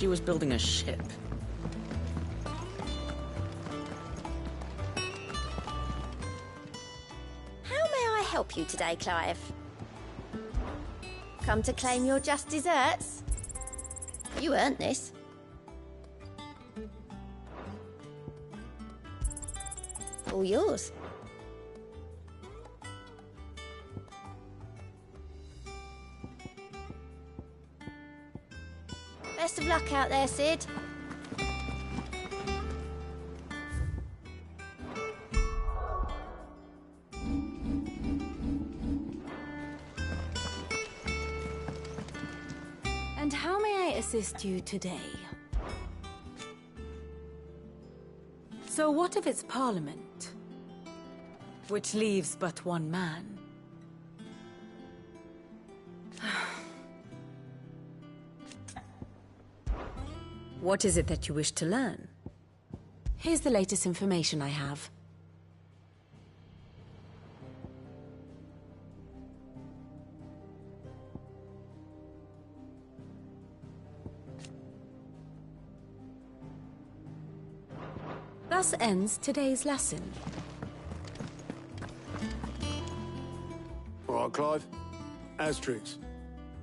She was building a ship. How may I help you today, Clive? Come to claim your just desserts? You earned this. All yours. Best of luck out there, Sid. And how may I assist you today? So what if it's Parliament, which leaves but one man? What is it that you wish to learn? Here's the latest information I have. Thus ends today's lesson. All right, Clive. Asterix.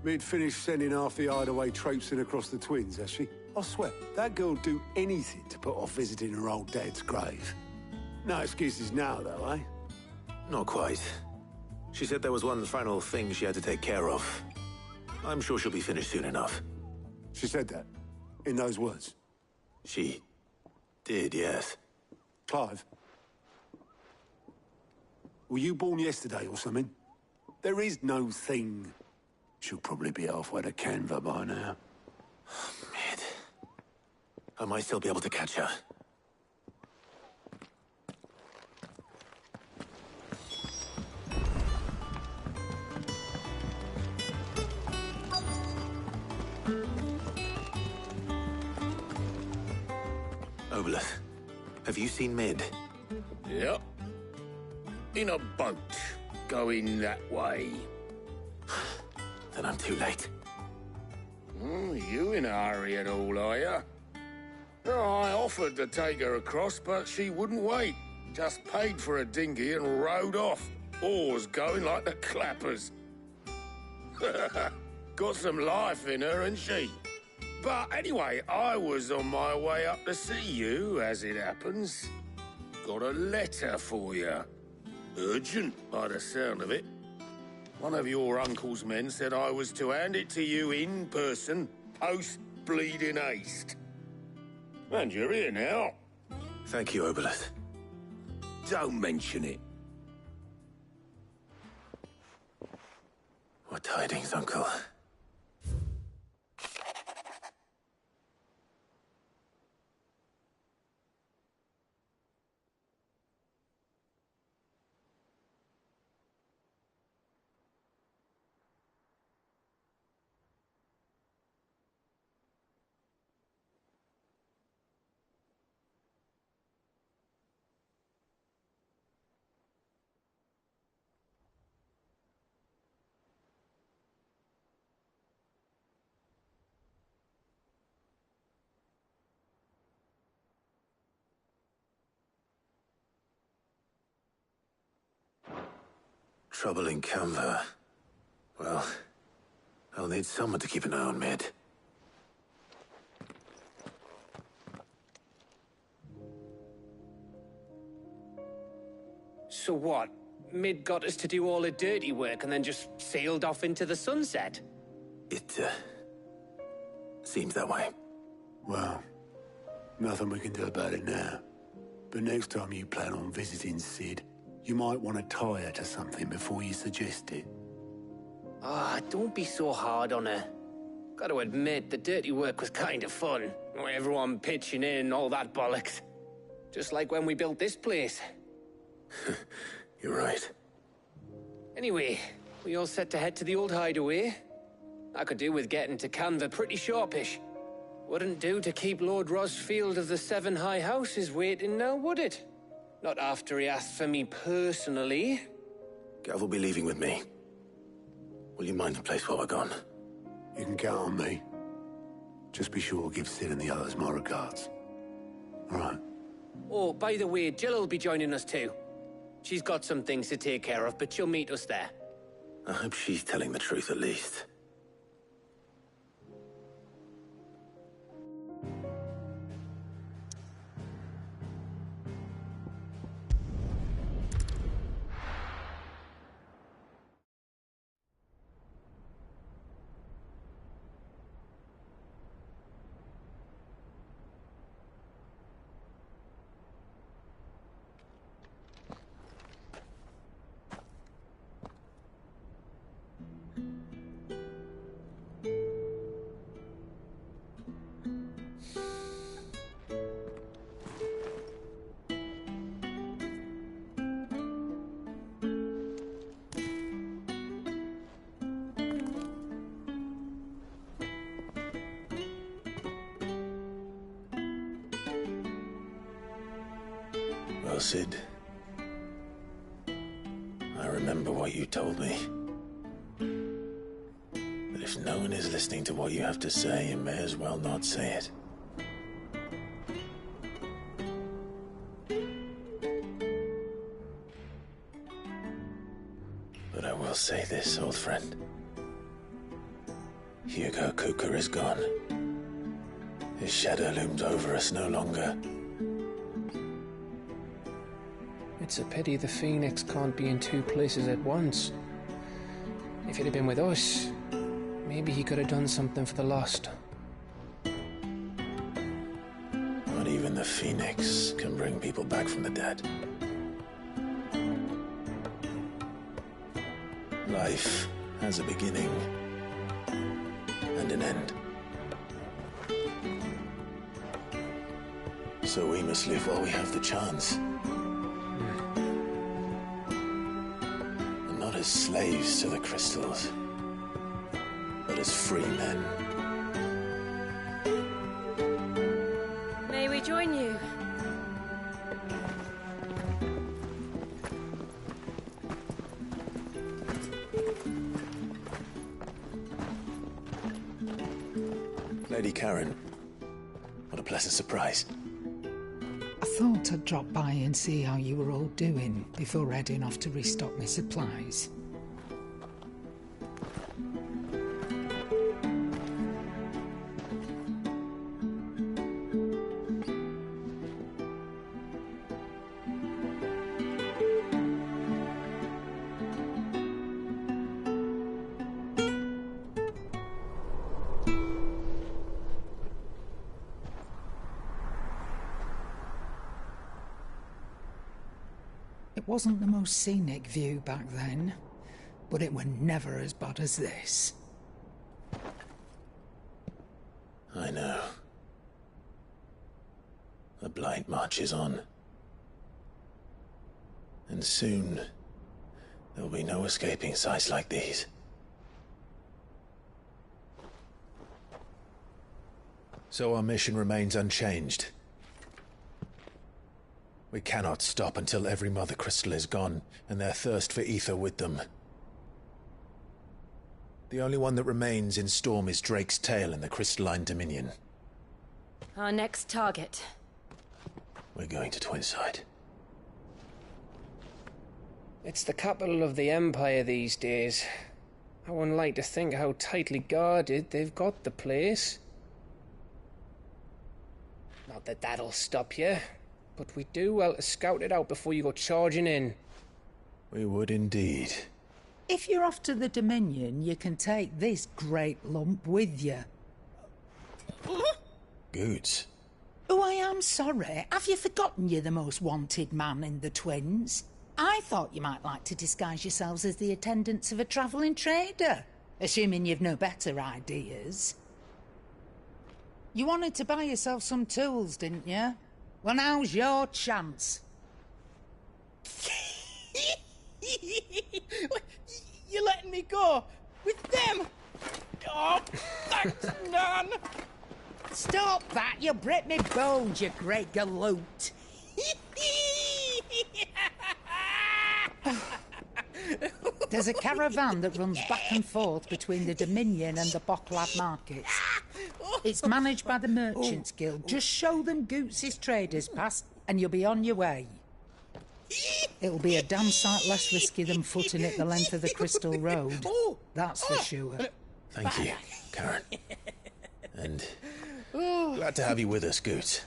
We'd finished sending half the hideaway traipsing across the twins, has she? I swear, that girl'd do anything to put off visiting her old dad's grave. No excuses now, though, eh? Not quite. She said there was one final thing she had to take care of. I'm sure she'll be finished soon enough. She said that? In those words? She did, yes. Clive? Were you born yesterday or something? There is no thing. She'll probably be halfway to Canva by now. Mid. I might still be able to catch her. Obolus, have you seen Mid? Yep. In a boat, going that way. Then I'm too late. You in a hurry at all, are you? No, I offered to take her across, but she wouldn't wait. Just paid for a dinghy and rowed off. Oars going like the clappers. Got some life in her, ain't she? But anyway, I was on my way up to see you, as it happens. Got a letter for you. Urgent, by the sound of it. One of your uncle's men said I was to hand it to you in person, post-bleeding haste. And you're here now. Thank you, Obolus. Don't mention it. What tidings, Uncle? Trouble in Canva. Well, I'll need someone to keep an eye on Mid. So what? Mid got us to do all the dirty work and then just sailed off into the sunset? It, seems that way. Well, nothing we can do about it now. But next time you plan on visiting Sid, you might want to tie her to something before you suggest it. Ah, don't be so hard on her. Got to admit, the dirty work was kind of fun. Everyone pitching in, all that bollocks. Just like when we built this place. You're right. Anyway, we all set to head to the old hideaway. I could do with getting to Canva pretty sharpish. Wouldn't do to keep Lord Rosfield of the Seven High Houses waiting now, would it? Not after he asked for me personally. Gav will be leaving with me. Will you mind the place while we're gone? You can count on me. Just be sure to give Sid and the others my regards. All right. Oh, by the way, Jill will be joining us too. She's got some things to take care of, but she'll meet us there. I hope she's telling the truth at least. Well, Sid, I remember what you told me. That if no one is listening to what you have to say, you may as well not say it. But I will say this, old friend. Hugo Cooker is gone. His shadow looms over us no longer. It's a pity the Phoenix can't be in two places at once. If he'd have been with us, maybe he could have done something for the lost. Not even the Phoenix can bring people back from the dead. Life has a beginning and an end. So we must live while we have the chance. Not as slaves to the crystals, but as free men. May we join you? Lady Karen, what a pleasant surprise. I thought I'd drop by and see how you were all doing before heading off to restock my supplies. It wasn't the most scenic view back then, but it were never as bad as this. I know. The Blight marches on. And soon, there'll be no escaping sights like these. So our mission remains unchanged. We cannot stop until every Mother Crystal is gone, and their thirst for ether with them. The only one that remains in Storm is Drake's Tail in the Crystalline Dominion. Our next target. We're going to Twinside. It's the capital of the Empire these days. I wouldn't like to think how tightly guarded they've got the place. Not that that'll stop you, but we do well to scout it out before you go charging in. We would indeed. If you're off to the Dominion, you can take this great lump with you. Goods. Oh, I am sorry. Have you forgotten you're the most wanted man in the Twins? I thought you might like to disguise yourselves as the attendants of a travelling trader, assuming you've no better ideas. You wanted to buy yourself some tools, didn't you? Well, now's your chance. You're letting me go with them? Oh, thanks, Nan. Stop that! You'll break me bones, you great galoot. There's a caravan that runs back and forth between the Dominion and the Bocklad markets. It's managed by the Merchants Guild. Just show them Goots' traders pass and you'll be on your way. It'll be a damn sight less risky than footing it the length of the Crystal Road. That's for sure. Thank you, Karen. And glad to have you with us, Goots.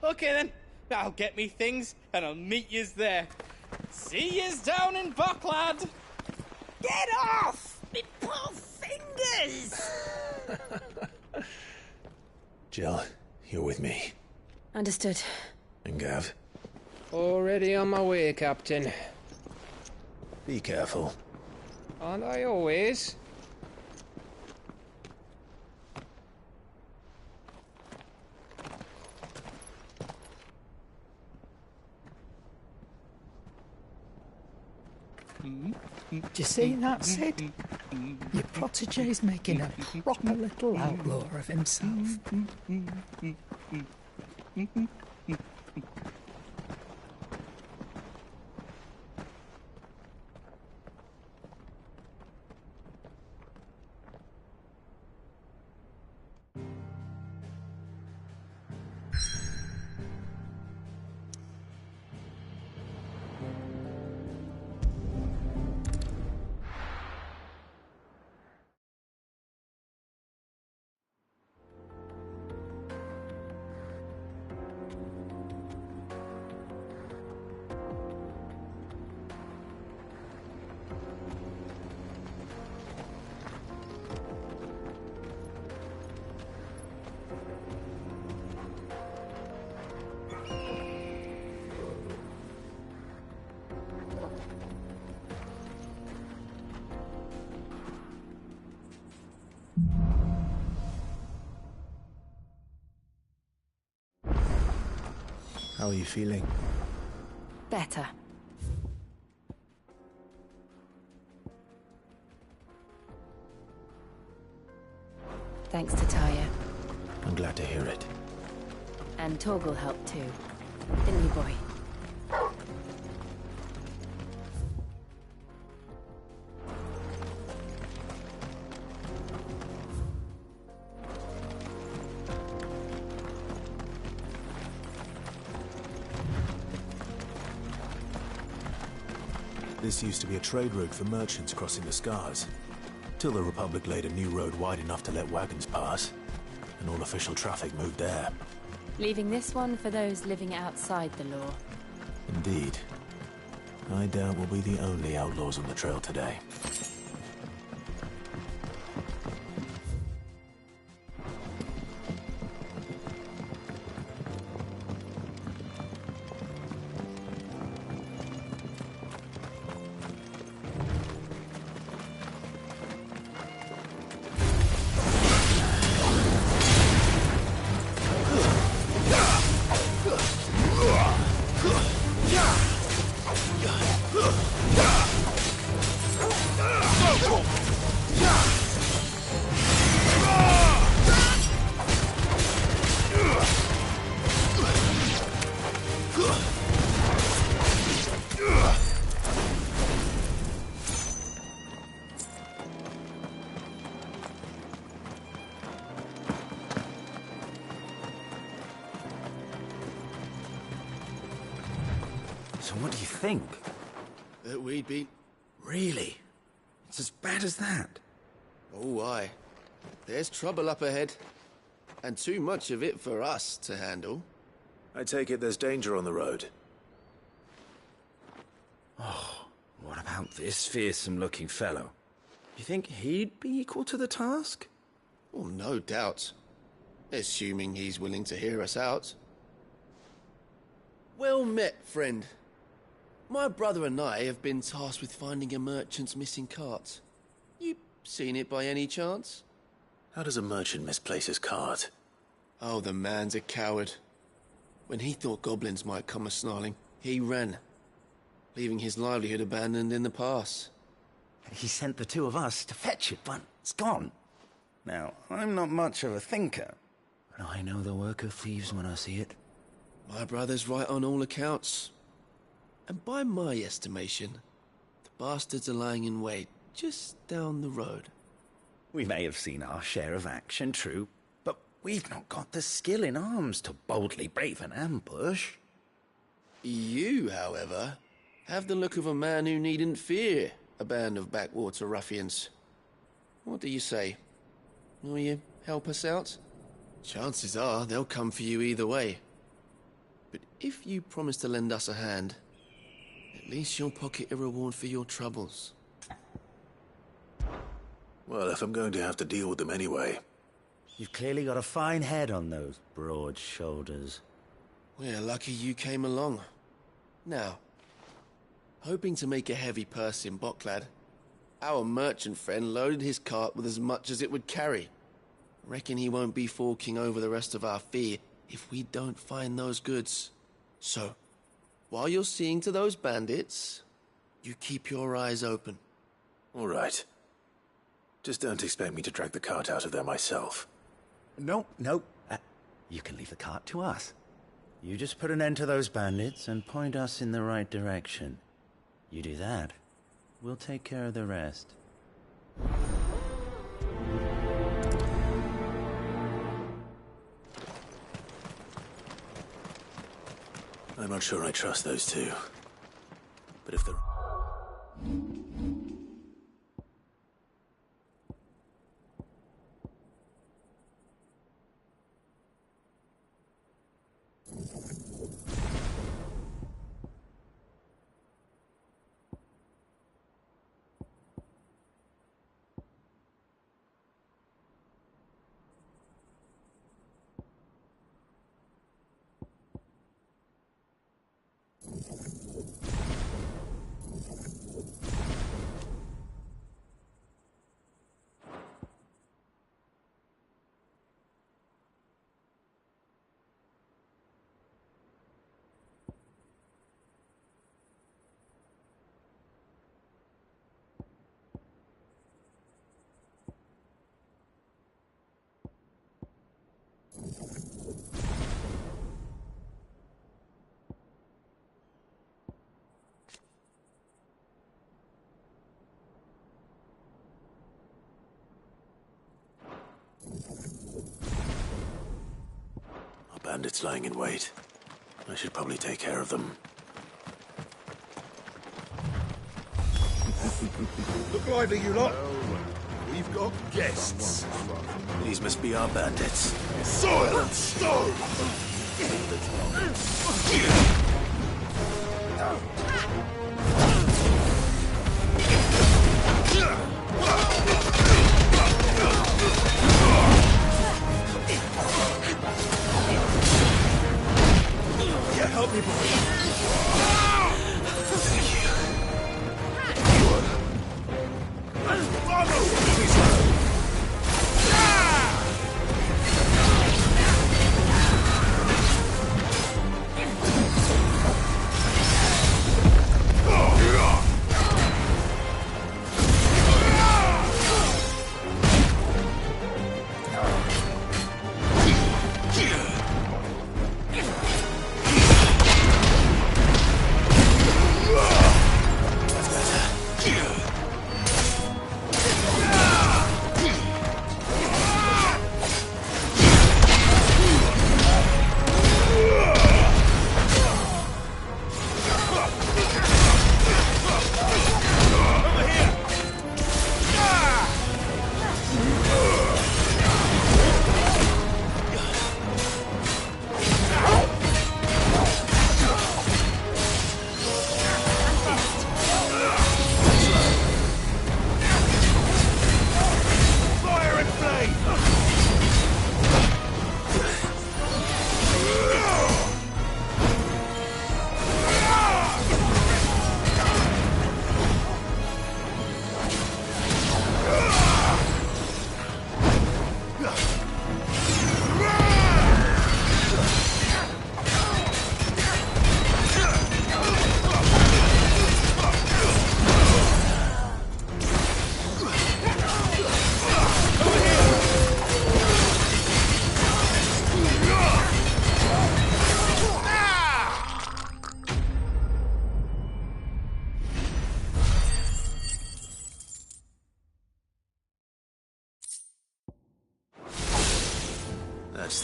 Okay then. I'll get me things and I'll meet yous there. See yous down in Bucklad. Get off! Me poor fingers! Jill, you're with me. Understood. And Gav, Already on my way, Captain. be careful. Aren't I always? Do you see that, Sid? Your protege's making a proper little outlaw of himself. How are you feeling? Better. Thanks to Taya. I'm glad to hear it. And Torgal helped too. Didn't he, boy? This used to be a trade route for merchants crossing the Scars. Till the Republic laid a new road wide enough to let wagons pass, and all official traffic moved there. Leaving this one for those living outside the law. Indeed. I doubt we'll be the only outlaws on the trail today. So what do you think? That we'd be... Really? It's as bad as that? Oh, aye. There's trouble up ahead. And too much of it for us to handle. I take it there's danger on the road. Oh, what about this fearsome-looking fellow? You think he'd be equal to the task? Oh, no doubt. Assuming he's willing to hear us out. Well met, friend. My brother and I have been tasked with finding a merchant's missing cart. You seen it by any chance? How does a merchant misplace his cart? Oh, the man's a coward. When he thought goblins might come a-snarling, he ran, leaving his livelihood abandoned in the pass. He sent the two of us to fetch it, but it's gone. Now, I'm not much of a thinker, but I know the work of thieves when I see it. My brother's right on all accounts. And by my estimation, the bastards are lying in wait just down the road. We may have seen our share of action, true, but we've not got the skill in arms to boldly brave an ambush. You, however, have the look of a man who needn't fear a band of backwater ruffians. What do you say? Will you help us out? Chances are they'll come for you either way. But if you promise to lend us a hand, at least you'll pocket a reward for your troubles. Well, if I'm going to have to deal with them anyway. You've clearly got a fine head on those broad shoulders. We're lucky you came along. Now, hoping to make a heavy purse in Boklad, our merchant friend loaded his cart with as much as it would carry. Reckon he won't be forking over the rest of our fee if we don't find those goods. So, while you're seeing to those bandits, you keep your eyes open. All right. Just don't expect me to drag the cart out of there myself. No. You can leave the cart to us. You just put an end to those bandits and point us in the right direction. You do that, we'll take care of the rest. I'm not sure I trust those two. But if they're... Bandits lying in wait. I should probably take care of them. Look lively, you lot. We've got guests. These must be our bandits. Soil and stone! Help me, boy. Thank you.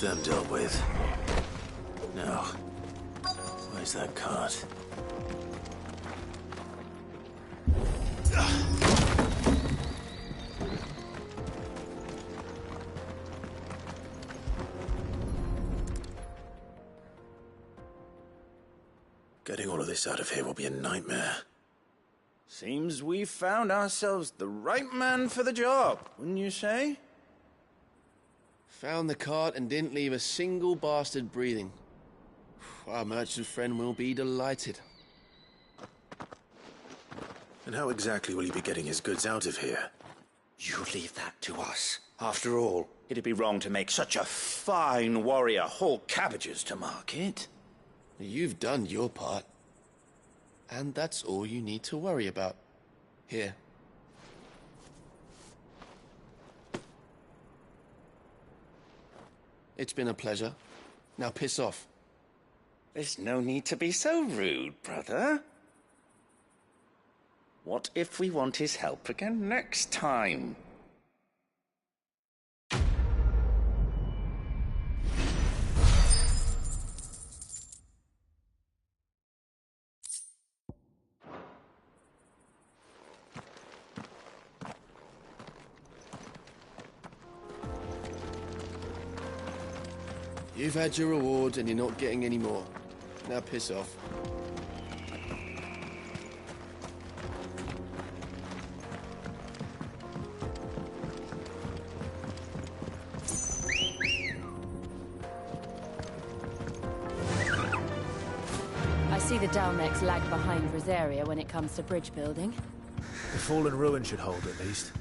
them dealt with. Now, where's that cart? Getting all of this out of here will be a nightmare. Seems we've found ourselves the right man for the job, wouldn't you say? Found the cart and didn't leave a single bastard breathing. Our merchant friend will be delighted. And how exactly will he be getting his goods out of here? You leave that to us. After all, it'd be wrong to make such a fine warrior haul cabbages to market. You've done your part. And that's all you need to worry about. Here. It's been a pleasure. Now piss off. There's no need to be so rude, brother. What if we want his help again next time? You've had your reward and you're not getting any more. Now piss off. I see the Dalmex lag behind Rosaria when it comes to bridge building. The fallen ruin should hold, at least.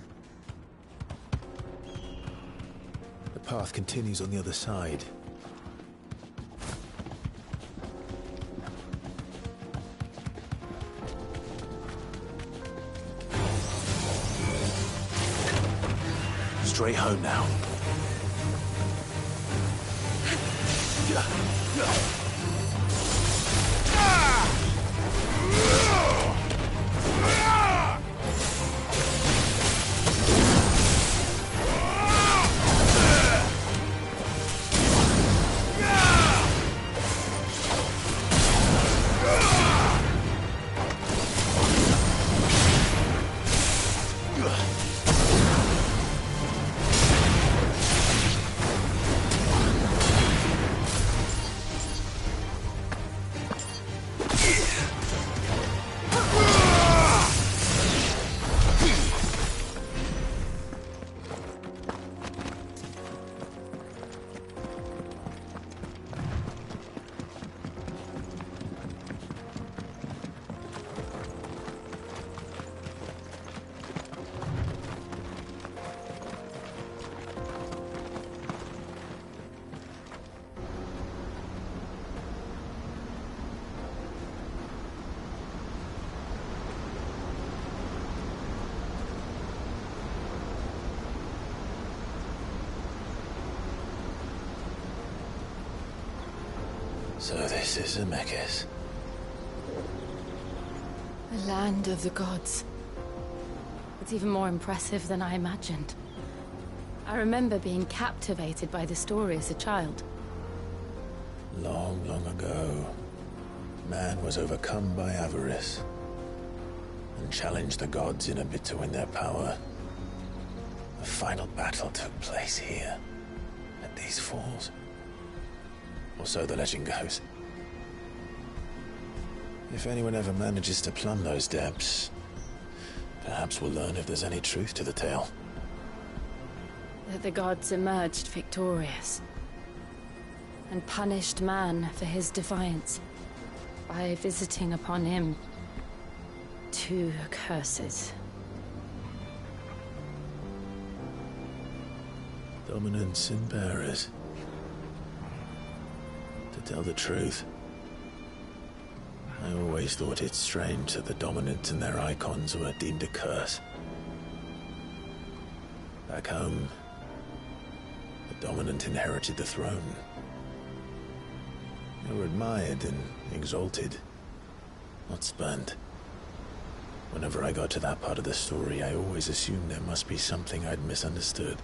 The path continues on the other side. Straight home now. So this is Zemeckis. The land of the gods. It's even more impressive than I imagined. I remember being captivated by the story as a child. Long, long ago, man was overcome by avarice and challenged the gods in a bid to win their power. The final battle took place here, at these falls. Or so the legend goes. If anyone ever manages to plumb those depths, perhaps we'll learn if there's any truth to the tale. That the gods emerged victorious and punished man for his defiance by visiting upon him 2 curses. Dominants and bearers. To tell the truth, I always thought it strange that the dominants and their icons were deemed a curse. Back home, the dominant inherited the throne. They were admired and exalted, not spurned. Whenever I got to that part of the story, I always assumed there must be something I'd misunderstood.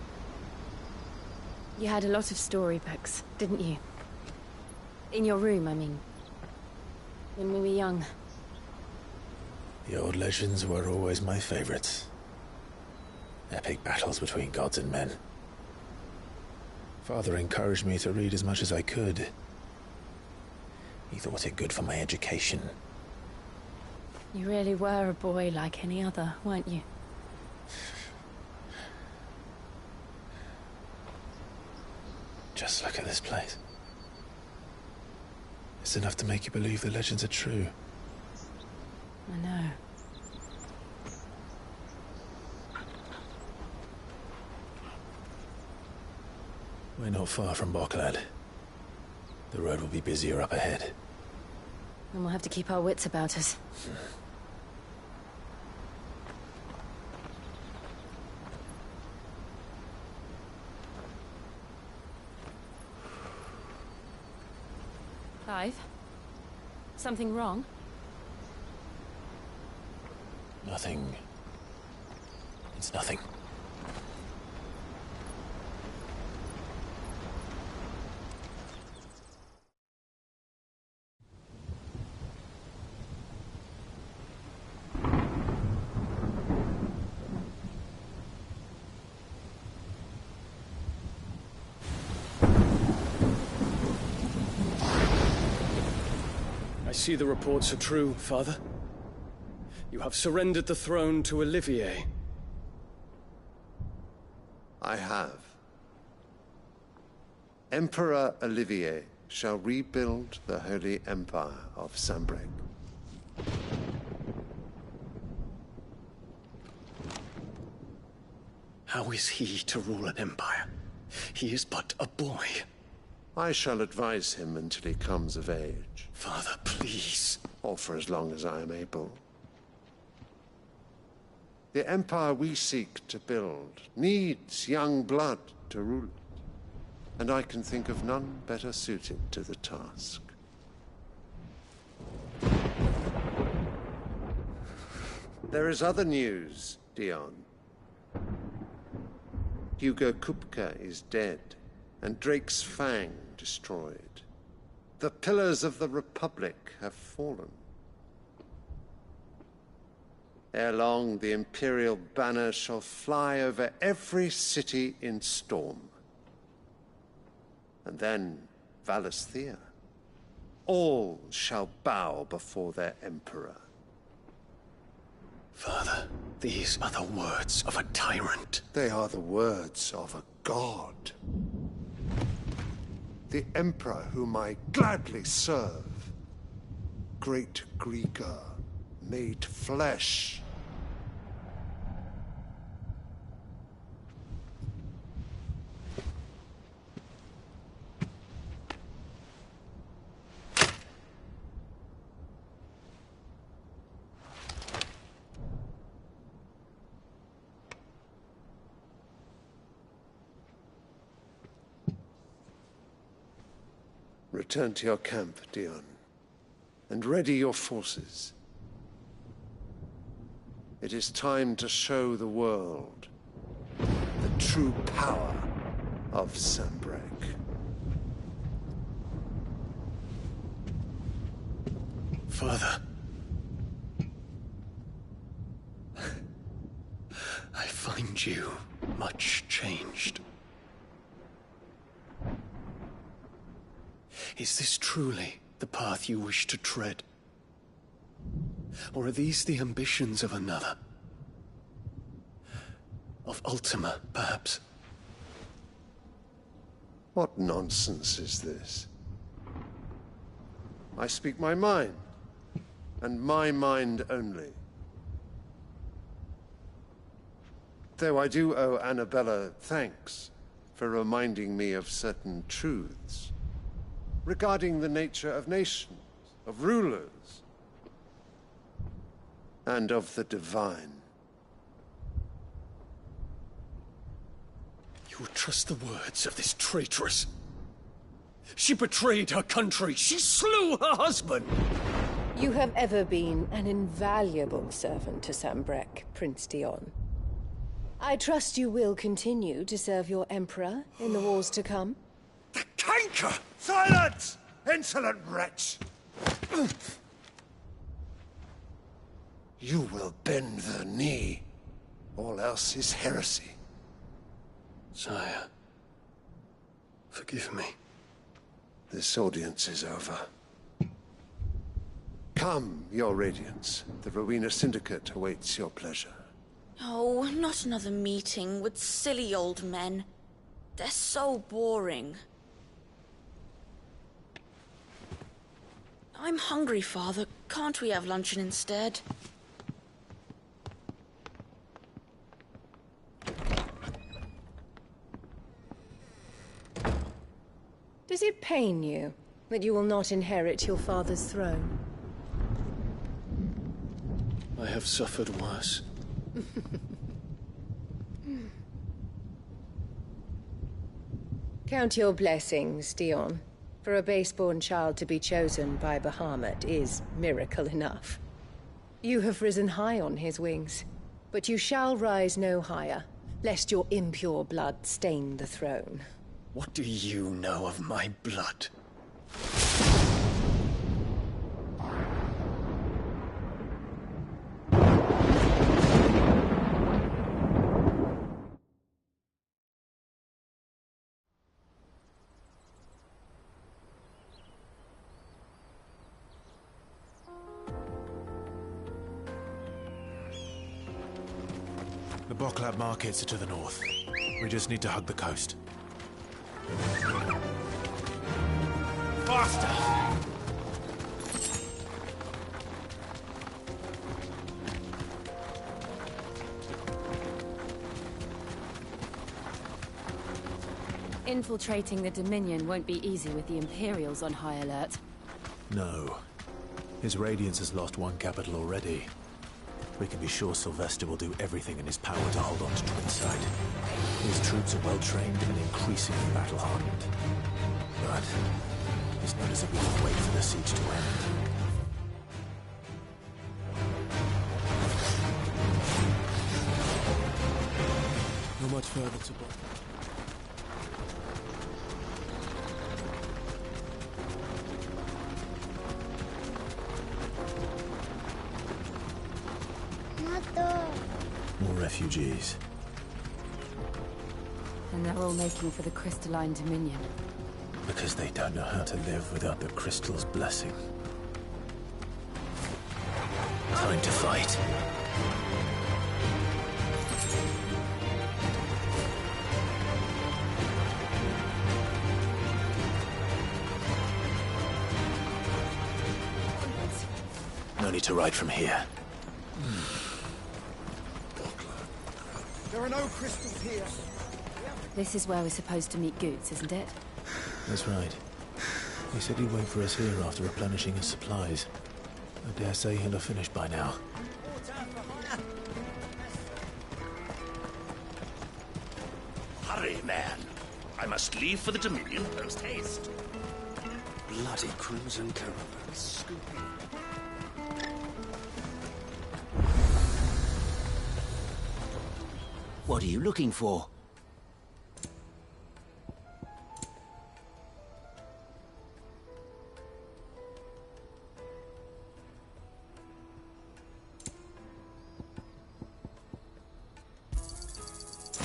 You had a lot of storybooks, didn't you? In your room, I mean. When we were young. The old legends were always my favorites. Epic battles between gods and men. Father encouraged me to read as much as I could. He thought it good for my education. You really were a boy like any other, weren't you? Just look at this place. It's enough to make you believe the legends are true. I know. We're not far from Boklad. The road will be busier up ahead. And we'll have to keep our wits about us. Clive? Something wrong? Nothing. It's nothing. I see the reports are true, Father. You have surrendered the throne to Olivier. I have. Emperor Olivier shall rebuild the Holy Empire of Sanbreque. How is he to rule an empire? He is but a boy. I shall advise him until he comes of age. Father, please. Or for as long as I am able. The empire we seek to build needs young blood to rule it. And I can think of none better suited to the task. There is other news, Dion. Hugo Kupka is dead, and Drake's Fang destroyed. The pillars of the Republic have fallen. Ere long, the Imperial banner shall fly over every city in Storm. And then Valisthea. All shall bow before their Emperor. Father, these are the words of a tyrant. They are the words of a god. The Emperor whom I gladly serve. Great Grieger, made flesh. Return to your camp, Dion, and ready your forces. It is time to show the world the true power of Sanbreque. Father. I find you much changed. Is this truly the path you wish to tread? Or are these the ambitions of another? Of Ultima, perhaps? What nonsense is this? I speak my mind, and my mind only. Though I do owe Annabella thanks for reminding me of certain truths regarding the nature of nations, of rulers, and of the divine. You would trust the words of this traitress? She betrayed her country. She slew her husband. You have ever been an invaluable servant to Sanbreque, Prince Dion. I trust you will continue to serve your Emperor in the wars to come. The canker! Silence! Insolent wretch! You will bend the knee. All else is heresy. Sire, forgive me. This audience is over. Come, your Radiance. The Rowena Syndicate awaits your pleasure. Oh, not another meeting with silly old men. They're so boring. I'm hungry, Father. Can't we have luncheon instead? Does it pain you that you will not inherit your father's throne? I have suffered worse. Count your blessings, Dion. For a base-born child to be chosen by Bahamut is miracle enough. You have risen high on his wings, but you shall rise no higher, lest your impure blood stain the throne. What do you know of my blood? The Boklab markets are to the north. We just need to hug the coast. Faster! Infiltrating the Dominion won't be easy with the Imperials on high alert. No. His Radiance has lost one capital already. We can be sure Sylvester will do everything in his power to hold on to Twinside. His troops are well-trained and increasingly battle-hardened. But it's not as if we can wait for the siege to end. Not much further to go. More refugees. And they're all making for the Crystalline Dominion. Because they don't know how to live without the Crystal's blessing. Time to fight. No need to ride from here. There are no crystals here. This is where we're supposed to meet Goots, isn't it? That's right. He said he'd wait for us here after replenishing his supplies. I dare say he'll have finished by now. Hurry, man. I must leave for the Dominion post-haste. Bloody crimson caravans. What are you looking for?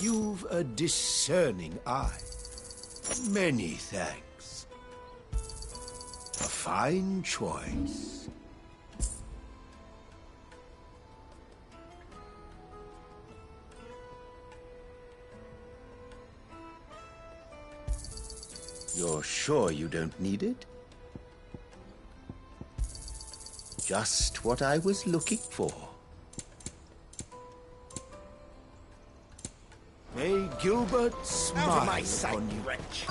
You've a discerning eye. Many thanks. A fine choice. You're sure you don't need it? Just what I was looking for. May Gilbert smile Out of my sight, on you. wretch.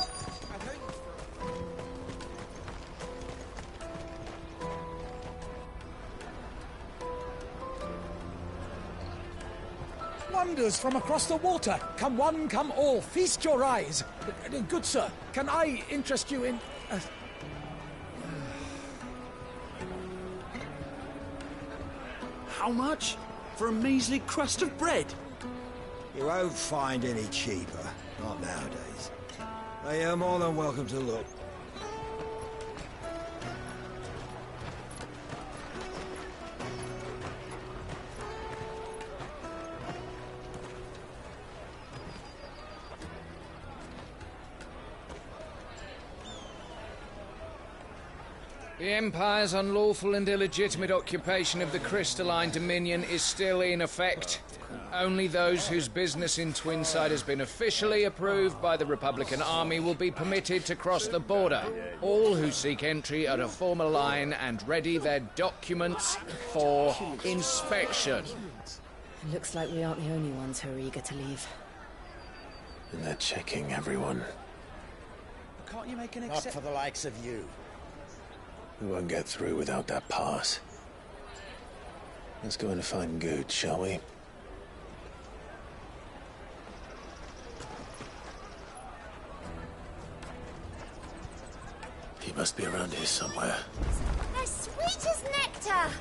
Wonders from across the water. Come one, come all. Feast your eyes. Good sir, can I interest you in... How much? For a measly crust of bread? You won't find any cheaper. Not nowadays. But you're more than welcome to look. The Empire's unlawful and illegitimate occupation of the Crystalline Dominion is still in effect. Only those whose business in Twinside has been officially approved by the Republican Army will be permitted to cross the border. All who seek entry are to form a line and ready their documents for inspection. Looks like we aren't the only ones who are eager to leave. And they're checking everyone. Can't you make an Not for the likes of you. We won't get through without that pass. Let's go and find Good, shall we? He must be around here somewhere. They're sweet as nectar!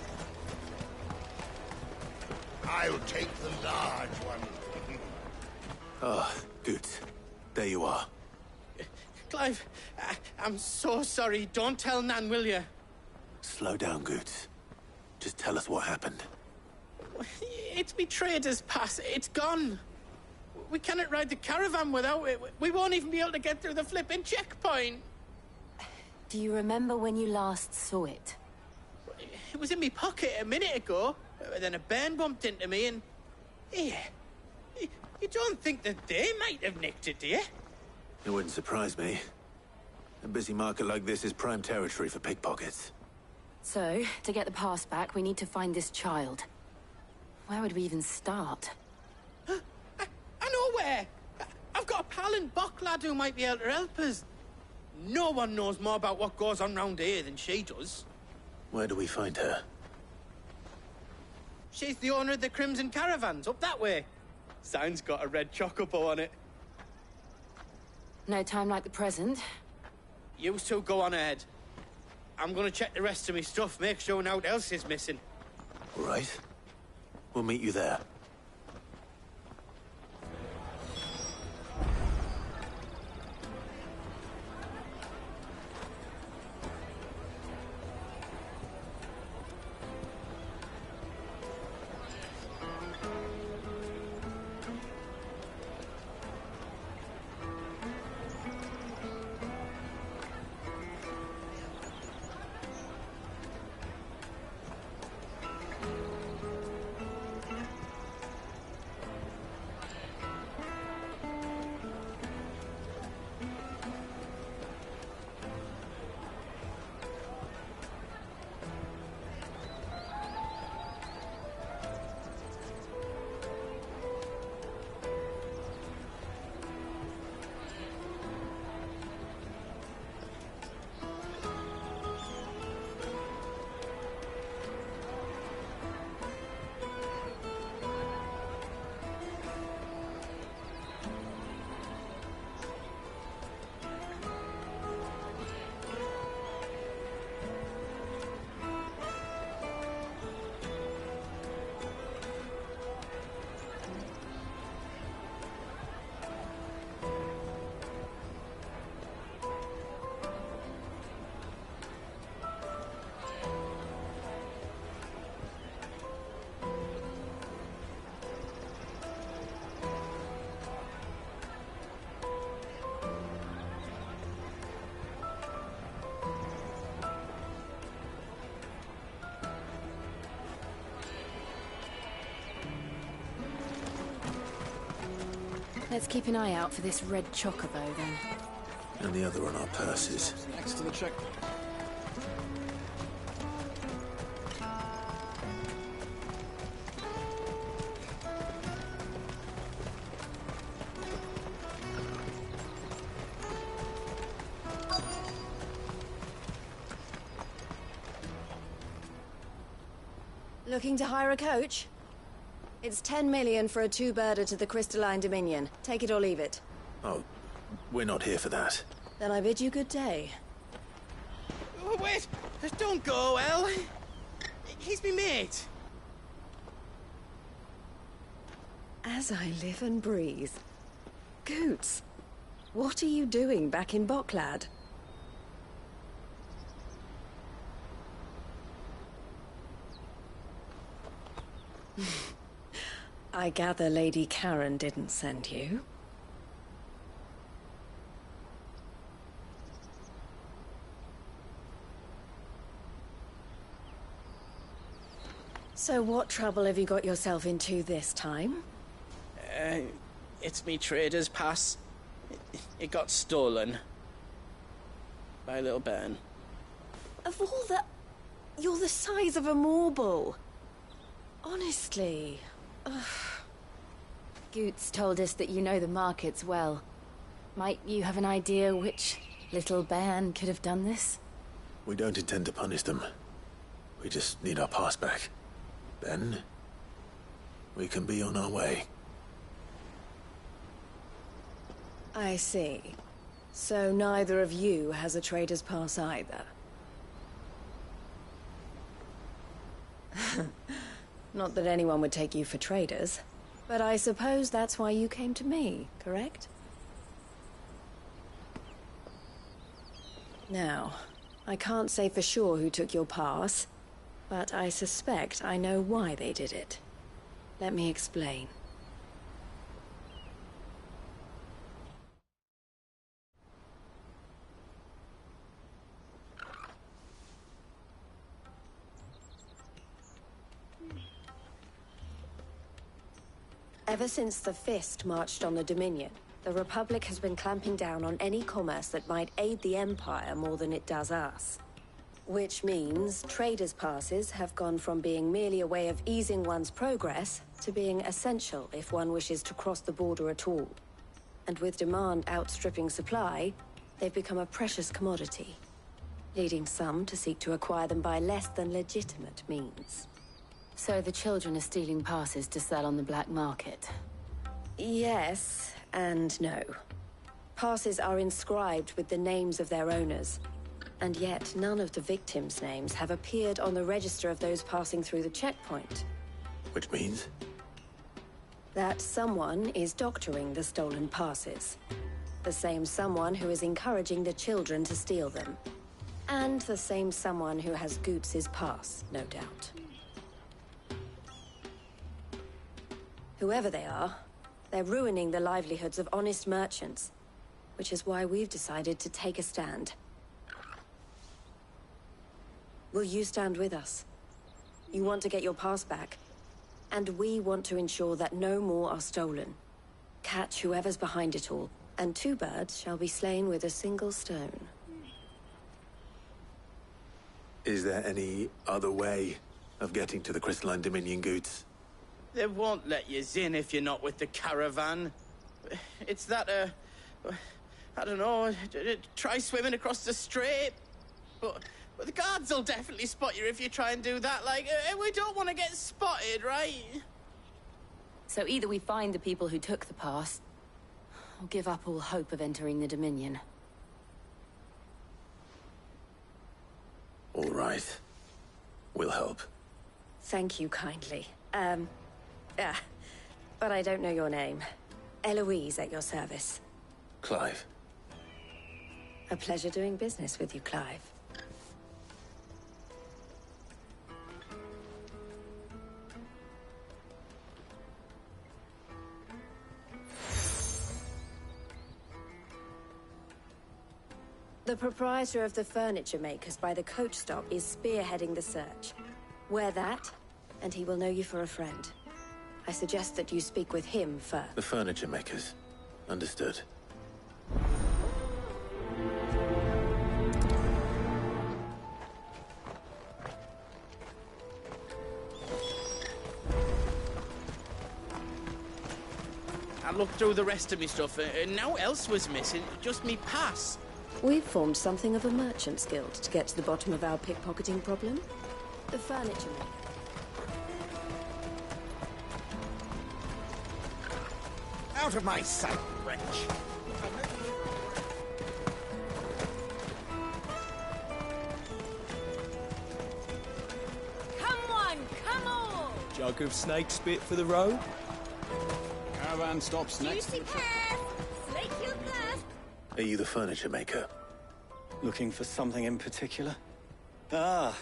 I'll take the large one. Ah, Good. There you are. Clive, I'm so sorry. Don't tell Nan, will you? Slow down, Good. Just tell us what happened. It's me trader's pass. It's gone. We cannot ride the caravan without it. We won't even be able to get through the flipping checkpoint. Do you remember when you last saw it? It was in my pocket a minute ago. Then a bairn bumped into me and... Here. You don't think that they might have nicked it, do you? It wouldn't surprise me. A busy market like this is prime territory for pickpockets. So, to get the pass back, we need to find this child. Where would we even start? I know where! I've got a pal in Bock lad who might be able to help us. No one knows more about what goes on round here than she does. Where do we find her? She's the owner of the Crimson Caravans, up that way. Sign's got a red chocobo on it. No time like the present. You two go on ahead. I'm gonna check the rest of my stuff, make sure naught else is missing. All right. We'll meet you there. Let's keep an eye out for this red chocobo, then. And the other on our purses. Next to the checkpoint. Looking to hire a coach? It's 10 million for a two-birder to the Crystalline Dominion. Take it or leave it. Oh, we're not here for that. Then I bid you good day. Oh, wait! Don't go, El. He's me mate. As I live and breathe. Goots, what are you doing back in Boklad? I gather Lady Karen didn't send you. So what trouble have you got yourself into this time? It's me trader's pass. It got stolen. By a little bairn. Of all the... You're the size of a marble. Honestly. Ugh. Goots told us that you know the markets well. Might you have an idea which little bairn could have done this? We don't intend to punish them. We just need our pass back. Then, we can be on our way. I see. So neither of you has a trader's pass either. Not that anyone would take you for traders, but I suppose that's why you came to me, correct? Now, I can't say for sure who took your pass, but I suspect I know why they did it. Let me explain. Ever since the Fist marched on the Dominion, the Republic has been clamping down on any commerce that might aid the Empire more than it does us. Which means traders' passes have gone from being merely a way of easing one's progress to being essential if one wishes to cross the border at all. And with demand outstripping supply, they've become a precious commodity, leading some to seek to acquire them by less than legitimate means. So the children are stealing passes to sell on the black market? Yes, and no. Passes are inscribed with the names of their owners, and yet none of the victims' names have appeared on the register of those passing through the checkpoint. Which means? That someone is doctoring the stolen passes. The same someone who is encouraging the children to steal them. And the same someone who has Goots' pass, no doubt. Whoever they are, they're ruining the livelihoods of honest merchants, which is why we've decided to take a stand. Will you stand with us? You want to get your pass back, and we want to ensure that no more are stolen. Catch whoever's behind it all, and 2 birds shall be slain with a single stone. Is there any other way of getting to the Crystalline Dominion, Goots? They won't let you in if you're not with the caravan. It's that, I don't know, try swimming across the strait. But the guards will definitely spot you if you try and do that. Like, we don't want to get spotted, right? So either we find the people who took the pass, or give up all hope of entering the Dominion. All right. We'll help. Thank you kindly. But I don't know your name. Eloise at your service. Clive. A pleasure doing business with you, Clive. The proprietor of the furniture makers by the coach stop is spearheading the search. Wear that, and he will know you for a friend. I suggest that you speak with him first. The furniture makers. Understood. I looked through the rest of me stuff, and now else was missing, just me pass. We've formed something of a merchant's guild to get to the bottom of our pickpocketing problem. The furniture maker. Out of my sight, wretch! Come on, come on! Jug of snake spit for the road? Caravan stops next to Juicy the train. pears! Slake your thirst! Are you the furniture maker? Looking for something in particular? Ah,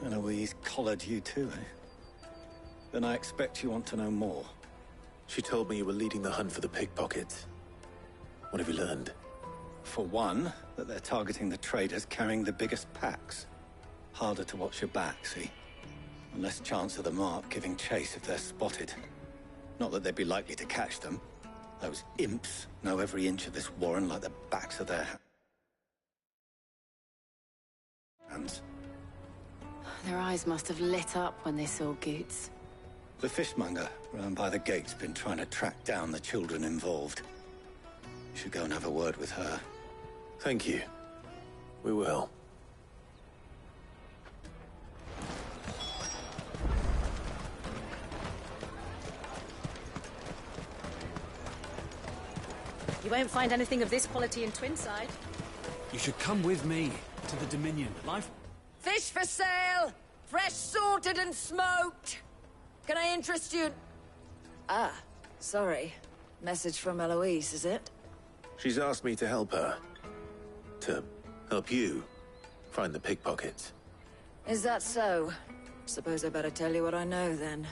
Eloise collared you too, eh? Then I expect you want to know more. She told me you were leading the hunt for the pickpockets. What have you learned? For one, that they're targeting the traders carrying the biggest packs. Harder to watch your back, see? And less chance of the mark giving chase if they're spotted. Not that they'd be likely to catch them. Those imps know every inch of this warren like the backs of their hands. Their eyes must have lit up when they saw Goots. The fishmonger round by the gate's been trying to track down the children involved. You should go and have a word with her. Thank you. We will. You won't find anything of this quality in Twinside. You should come with me to the Dominion. Life... Fish for sale! Fresh sorted and smoked! Can I interest you? Ah, sorry. Message from Eloise, is it? She's asked me to help her. To help you find the pickpockets. Is that so? Suppose I better tell you what I know, then.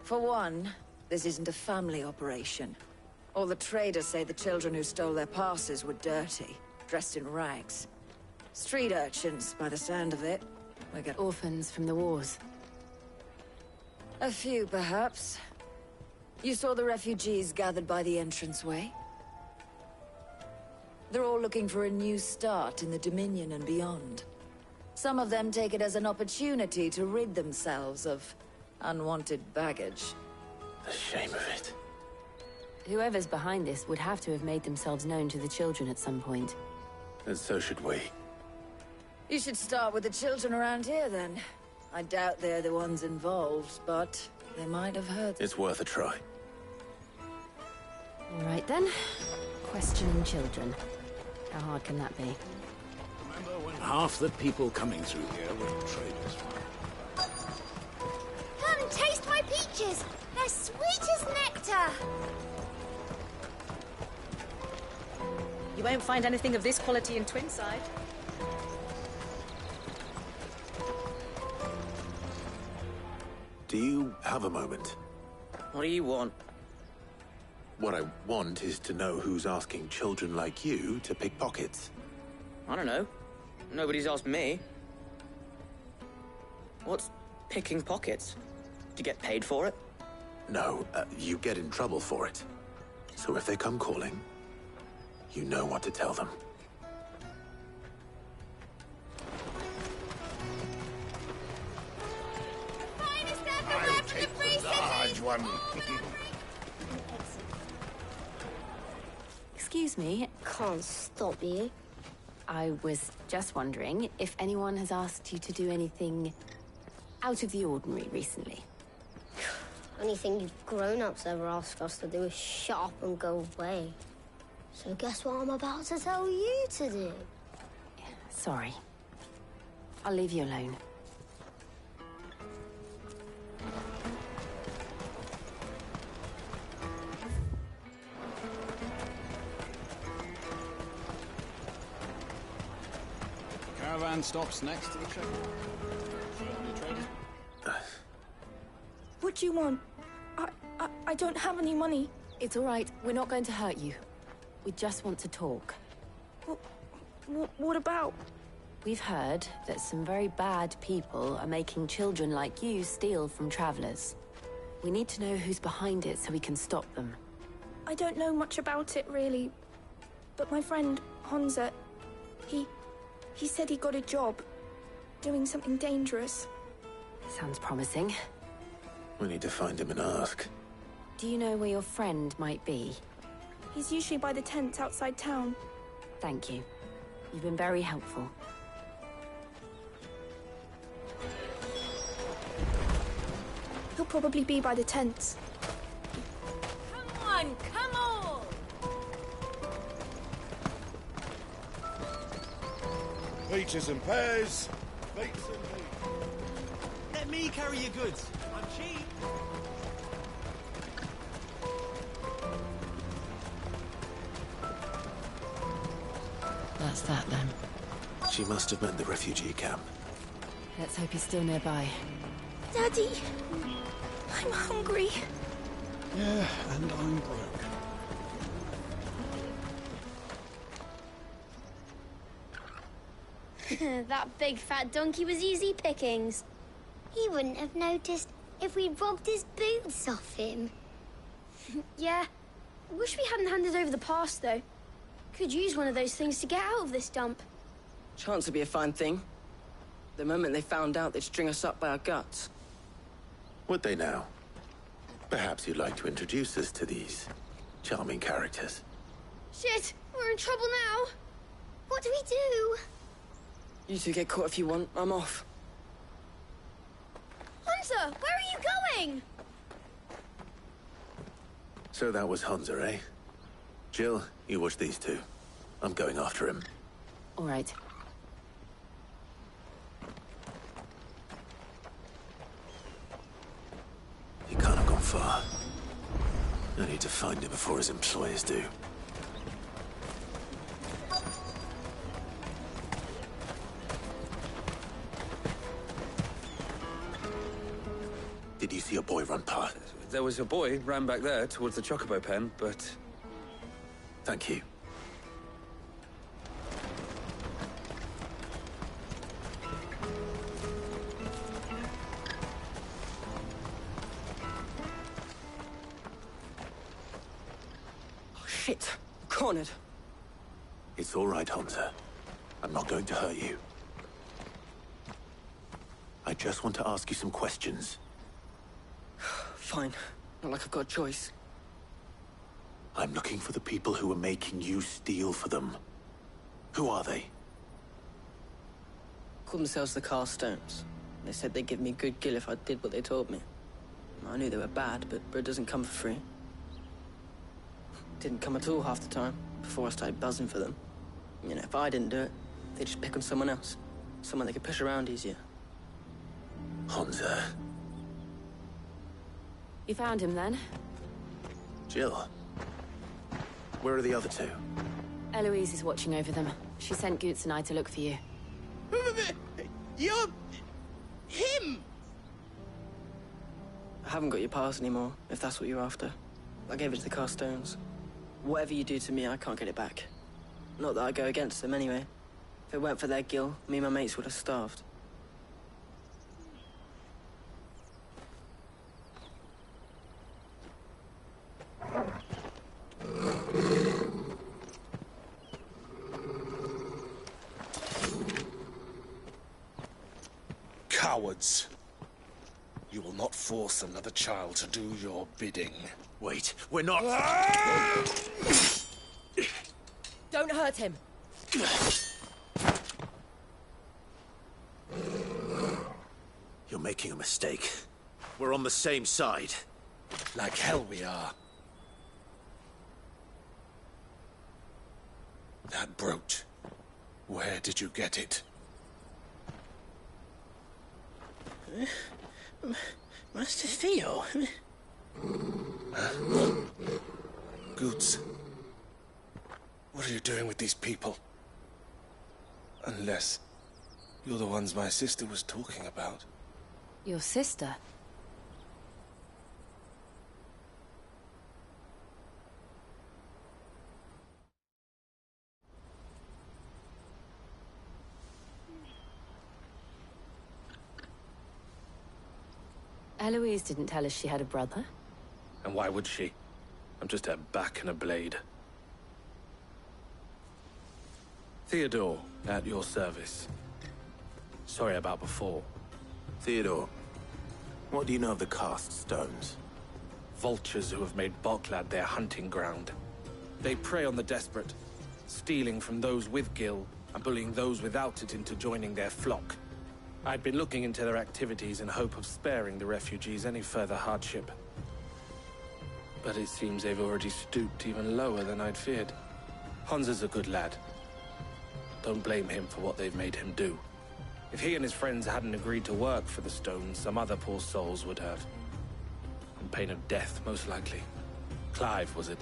For one, this isn't a family operation. All the traders say the children who stole their passes were dirty, dressed in rags. Street urchins, by the sound of it. We get orphans from the wars. A few, perhaps. You saw the refugees gathered by the entranceway? They're all looking for a new start in the Dominion and beyond. Some of them take it as an opportunity to rid themselves of unwanted baggage. The shame of it. Whoever's behind this would have to have made themselves known to the children at some point. And so should we. You should start with the children around here, then. I doubt they're the ones involved, but they might have heard. It's worth a try. All right, then. Questioning children. How hard can that be? Remember when half the people coming through here were traders? Come, taste my peaches! They're sweet as nectar! You won't find anything of this quality in Twinside. Do you have a moment? What do you want? What I want is to know who's asking children like you to pick pockets. I don't know. Nobody's asked me. What's picking pockets? Do you get paid for it? No, you get in trouble for it. So if they come calling, you know what to tell them. I'll take the large one. Excuse me. Can't stop you. I was just wondering if anyone has asked you to do anything out of the ordinary recently. Anything you grown-ups ever ask us to do is shut up and go away. So guess what I'm about to tell you to do? Sorry. I'll leave you alone. Caravan stops next to the train. What do you want? I don't have any money. It's all right. We're not going to hurt you. We just want to talk. What about? We've heard that some very bad people are making children like you steal from travelers. We need to know who's behind it so we can stop them. I don't know much about it, really. But my friend, Honza, he said he got a job. Doing something dangerous. Sounds promising. We need to find him and ask. Do you know where your friend might be? He's usually by the tents outside town. Thank you. You've been very helpful. He'll probably be by the tents. Come on, come on! Peaches and pears. Dates and peas. Let me carry your goods. I'm cheap. What's that, then? She must have meant the refugee camp. Let's hope he's still nearby. Daddy! I'm hungry. Yeah, and I'm broke. That big fat donkey was easy pickings. He wouldn't have noticed if we'd robbed his boots off him. Yeah. Wish we hadn't handed over the pass, though. Could use one of those things to get out of this dump. Chance would be a fine thing. The moment they found out, they'd string us up by our guts. Would they now? Perhaps you'd like to introduce us to these charming characters. Shit! We're in trouble now! What do we do? You two get caught if you want. I'm off. Hunter! Where are you going? So that was Hansa, eh? Jill, you watch these two. I'm going after him. All right. He can't have gone far. I need to find him before his employers do. Did you see a boy run past? There was a boy ran back there towards the Chocobo pen, but... Thank you. Oh, shit. Cornered. It's all right, Hunter. I'm not going to hurt you. I just want to ask you some questions. Fine. Not like I've got a choice. I'm looking for the people who are making you steal for them. Who are they? Called themselves the Carstones. They said they'd give me good gill if I did what they told me. I knew they were bad, but bread doesn't come for free. Didn't come at all half the time, before I started buzzing for them. You know, if I didn't do it, they'd just pick on someone else. Someone they could push around easier. Hansa. You found him, then? Jill. Where are the other two? Eloise is watching over them. She sent Goots and I to look for you. You're... him! I haven't got your pass anymore, if that's what you're after. I gave it to the Carstones. Whatever you do to me, I can't get it back. Not that I go against them, anyway. If it weren't for their gill, me and my mates would have starved. Cowards. You will not force another child to do your bidding. Wait, we're not... Don't hurt him. You're making a mistake. We're on the same side. Like hell we are. That brooch. Where did you get it? Master Theo? Goots. What are you doing with these people? Unless you're the ones my sister was talking about. Your sister? Eloise didn't tell us she had a brother. And why would she? I'm just her back and a blade. Theodore, at your service. Sorry about before. Theodore, what do you know of the Cast Stones? Vultures who have made Boklad their hunting ground. They prey on the desperate, stealing from those with gill and bullying those without it into joining their flock. I'd been looking into their activities in hope of sparing the refugees any further hardship. But it seems they've already stooped even lower than I'd feared. Hansa's a good lad. Don't blame him for what they've made him do. If he and his friends hadn't agreed to work for the Stones, some other poor souls would have. On pain of death, most likely. Clive, was it?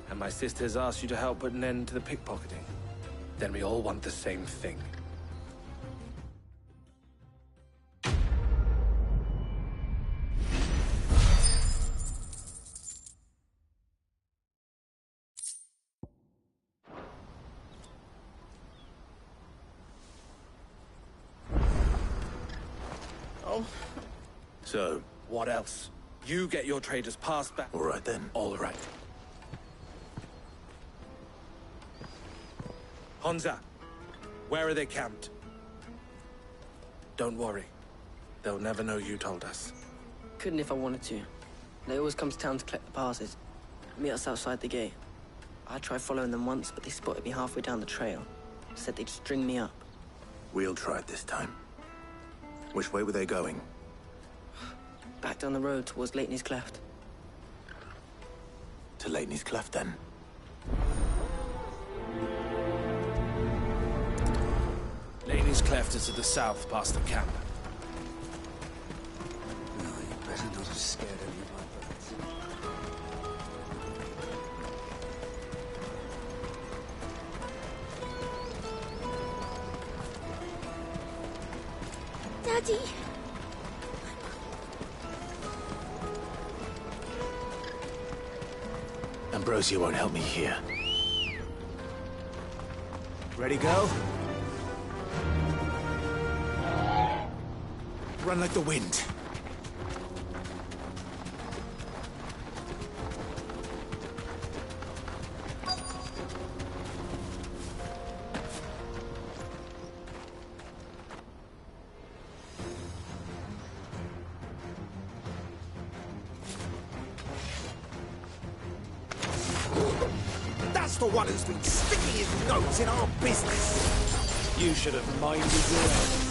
And my sisters asked you to help put an end to the pickpocketing. then we all want the same thing. Oh. So? What else? You get your traders passed back. All right then. All right. Honza, where are they camped? Don't worry. They'll never know you told us. Couldn't if I wanted to. They always come to town to collect the passes. Meet us outside the gate. I tried following them once, but they spotted me halfway down the trail. Said they'd string me up. We'll try it this time. Which way were they going? Back down the road towards Leighton's Cleft. To Leighton's Cleft, then? Laney's Cleft is to the south, past the camp. No, you better not have scared any of my birds. Daddy! Ambrosia won't help me here. Ready, go? Run like the wind. That's the one who's been sticking his nose in our business. You should have minded your own.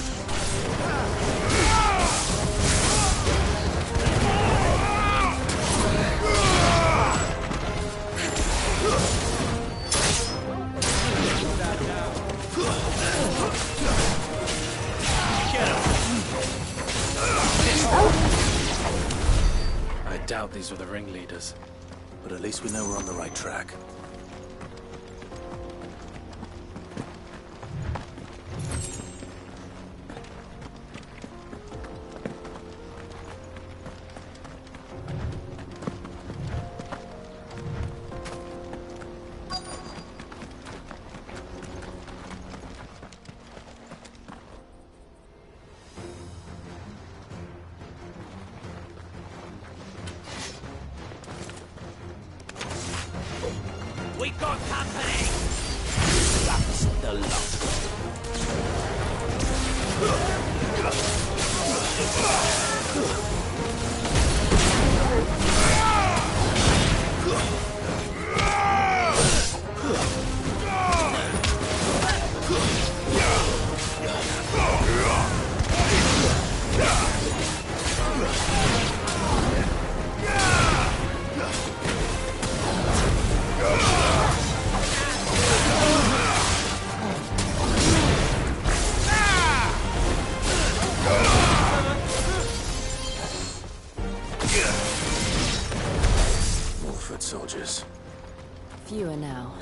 I doubt these were the ringleaders. But at least we know we're on the right track. We got company! That's the lot. Soldiers. Fewer now.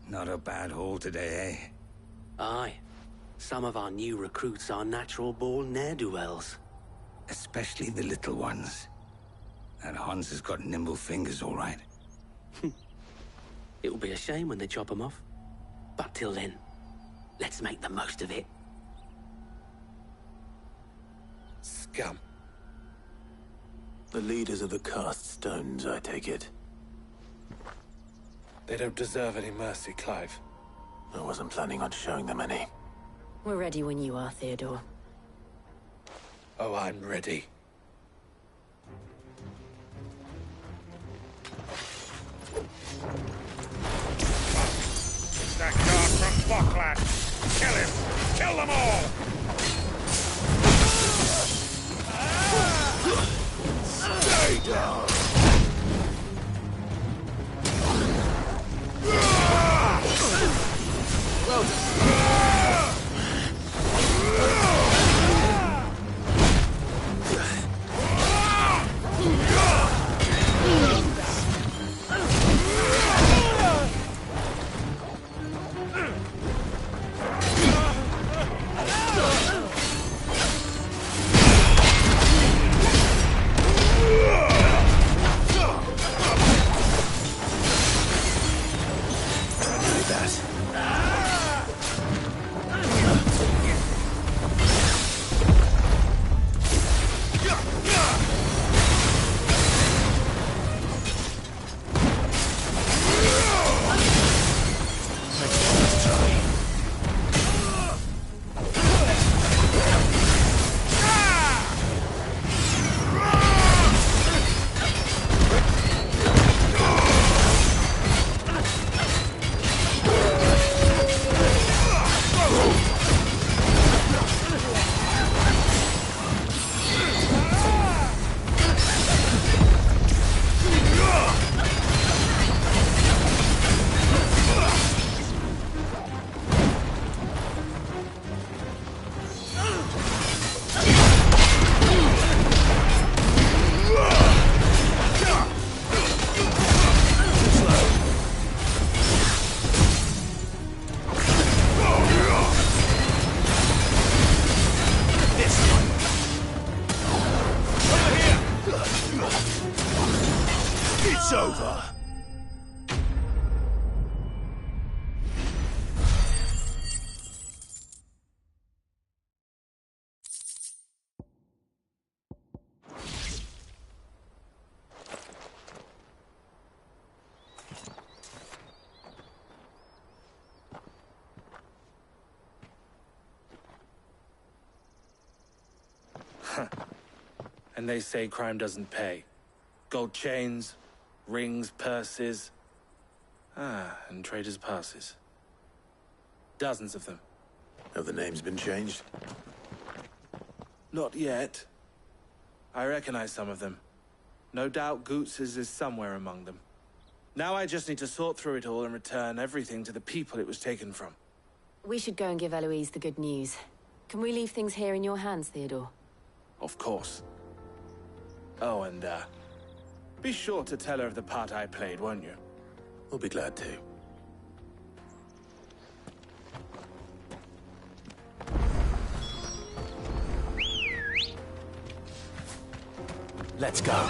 Not a bad haul today, eh? Aye. Some of our new recruits are natural-born ne'er-do-wells. Especially the little ones. That Hans has got nimble fingers, all right. It'll be a shame when they chop them off. But till then, let's make the most of it. Scum. The leaders of the cast stones, I take it. They don't deserve any mercy, Clive. I wasn't planning on showing them any. We're ready when you are, Theodore. Oh, I'm ready. That guard from Bocklad! Kill him! Kill them all! Stay down! Well done. It's over. And they say crime doesn't pay. Gold chains, rings, purses. And traders' passes. Dozens of them. Have the names been changed? Not yet. I recognize some of them. No doubt Goots's is somewhere among them. Now I just need to sort through it all and return everything to the people it was taken from. We should go and give Eloise the good news. Can we leave things here in your hands, Theodore? Of course. Oh, and, be sure to tell her of the part I played, won't you? We'll be glad to. Let's go.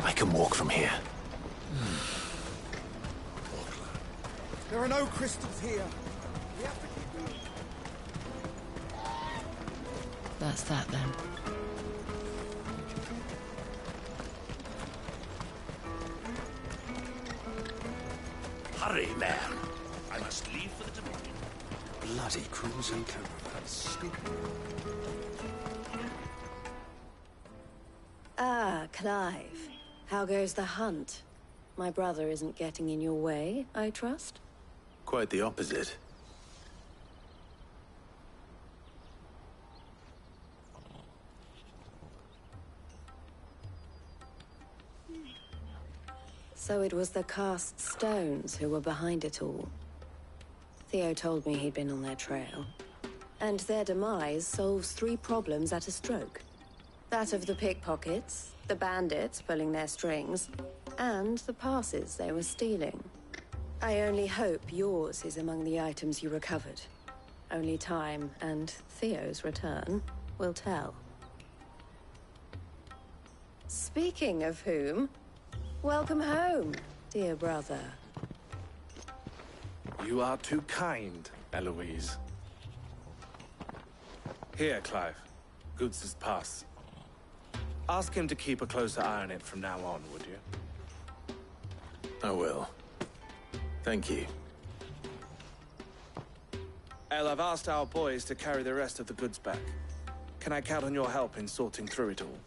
I can walk from here. There are no crystals here. We have to keep going. That's that, then. Hurry, man. I must leave for the Dominion. Bloody crimson caravan. Stupid. Ah, Clive. How goes the hunt? My brother isn't getting in your way, I trust? Quite the opposite. So it was the cast stones who were behind it all. Theo told me he'd been on their trail. And their demise solves 3 problems at a stroke. That of the pickpockets, the bandits pulling their strings, and the passes they were stealing. I only hope yours is among the items you recovered. Only time and Theo's return will tell. Speaking of whom, welcome home, dear brother. You are too kind, Eloise. Here, Clive. Goods' pass. Ask him to keep a closer eye on it from now on, would you? I will. Thank you. El, I've asked our boys to carry the rest of the goods back. Can I count on your help in sorting through it all?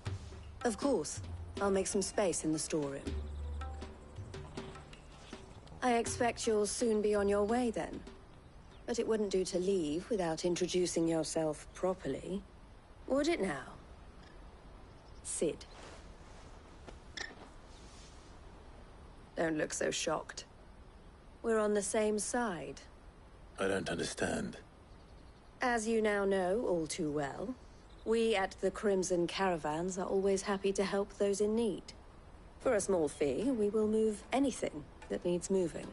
Of course. I'll make some space in the storeroom. I expect you'll soon be on your way then. But it wouldn't do to leave without introducing yourself properly. Would it now? Sid. Don't look so shocked. We're on the same side. I don't understand. As you now know all too well, we at the Crimson Caravans are always happy to help those in need. For a small fee, we will move anything that needs moving.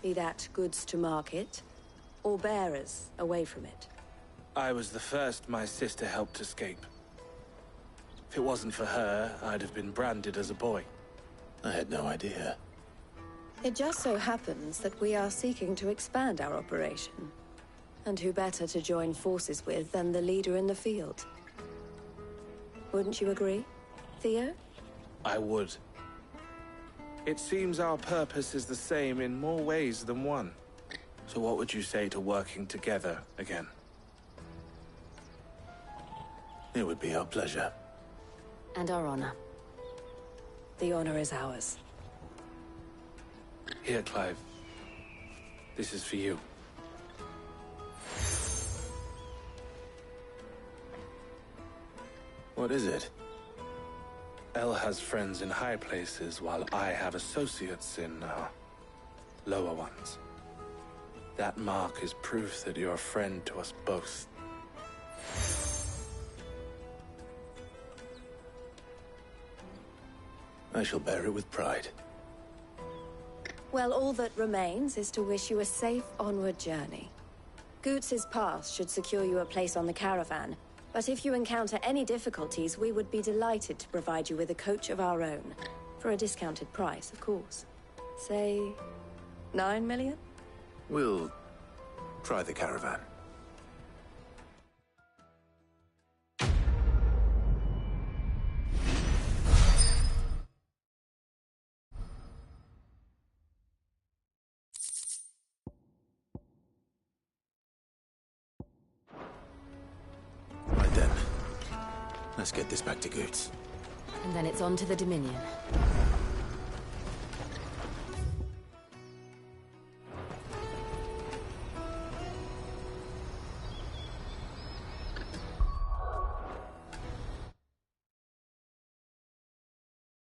Be that goods to market, or bearers away from it. I was the first my sister helped escape. If it wasn't for her, I'd have been branded as a boy. I had no idea. It just so happens that we are seeking to expand our operation. And who better to join forces with than the leader in the field? Wouldn't you agree, Theo? I would. It seems our purpose is the same in more ways than one. So what would you say to working together again? It would be our pleasure. And our honor. The honor is ours. Here, Clive. This is for you. What is it? El has friends in high places, while I have associates in, lower ones. That mark is proof that you're a friend to us both. I shall bear it with pride. Well, all that remains is to wish you a safe onward journey. Goots' pass should secure you a place on the caravan, but if you encounter any difficulties, we would be delighted to provide you with a coach of our own. For a discounted price, of course. Say, 9 million? We'll try the caravan. Right then. Let's get this back to Goots. And then it's on to the Dominion.